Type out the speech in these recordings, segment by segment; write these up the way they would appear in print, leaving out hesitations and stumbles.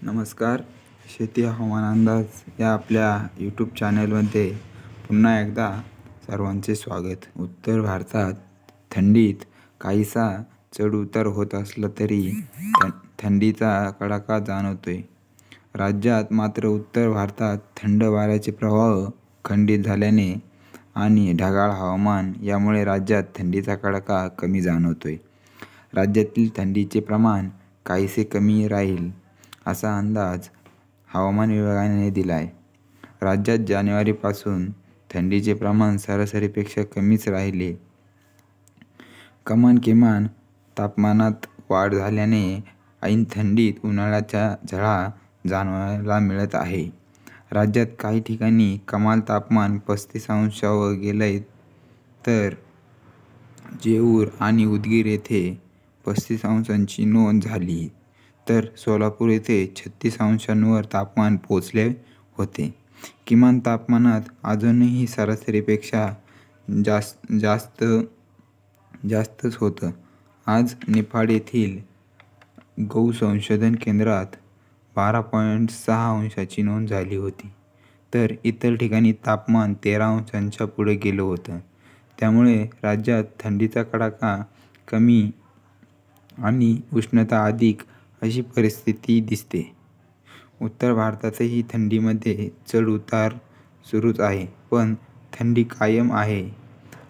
नमस्कार. शेती हवामान अंदाज या आपल्या यूट्यूब चॅनलमध्ये पुन्हा एकदा सर्वांचे स्वागत. उत्तर भारतात थंडीत काहीसा चढउतार होत असला तरी थंडीचा कडाका जाणवतोय. राज्यात मात्र उत्तर भारतात थंड वाऱ्याचे प्रवाह खंडित झाल्याने आणि ढगाळ हवामान यामुळे राज्यात थंडीचा कडाका कमी जाणवतोय. राज्यातील थंडीचे प्रमाण काहीसे कमी राहील असा अंदाज हवामान विभागाने दिला आहे. राज्यात जानेवारीपासून थंडीचे प्रमाण सरासरीपेक्षा कमीच राहिले. किमान तापमानात वाढ झाल्याने ऐन थंडीत उन्हाळ्याच्या झळा जाणवायला मिळत आहे. राज्यात काही ठिकाणी कमाल तापमान 35 अंशांवर गेलंय, तर जेऊर आणि उदगीर येथे 35 अंशांची नोंद झाली, तर सोलापूर येथे 36 अंशांवर तापमान पोहोचले होते. किमान तापमानात अजूनही सरासरीपेक्षा जास्तच होतं. आज निफाड येथील गौ संशोधन केंद्रात 12.6 अंशांची नोंद झाली होती, तर इतर ठिकाणी तापमान 13 अंशांच्या पुढे गेलं होतं. त्यामुळे राज्यात थंडीचा कडाका कमी आणि उष्णता अधिक अशी परिस्थिती दिसते. उत्तर भारतातही थंडीमध्ये चढ उतार सुरूच आहे, पण थंडी कायम आहे.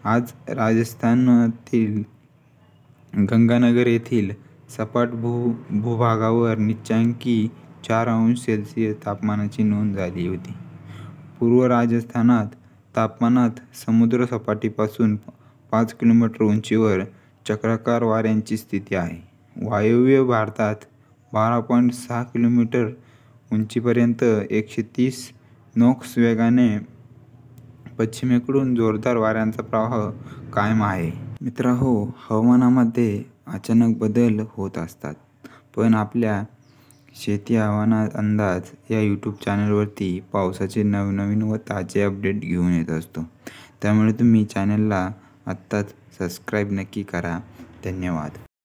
आज राजस्थानातील गंगानगर येथील सपाट भूभागावर नीचांकी 4 अंश सेल्सिअस तापमानाची नोंद झाली होती. पूर्व राजस्थानात तापमानात समुद्रसपाटीपासून 5 किलोमीटर उंचीवर चक्राकार वाऱ्यांची स्थिती आहे. वायव्य भारतात 12.6 किलोमीटर उंचीपर्यंत 130 नॉक्स वेगाने पश्चिमेकडून जोरदार वाऱ्यांचा प्रवाह कायम आहे. मित्रांनो, हवामानामध्ये अचानक बदल होत असतात, पण आपल्या शेती हवामान अंदाज या यूट्यूब चॅनलवरती पावसाचे नवनवीन व ताजे अपडेट घेऊन येत असतो. त्यामुळे तुम्ही चॅनलला आत्ताच सबस्क्राईब नक्की करा. धन्यवाद.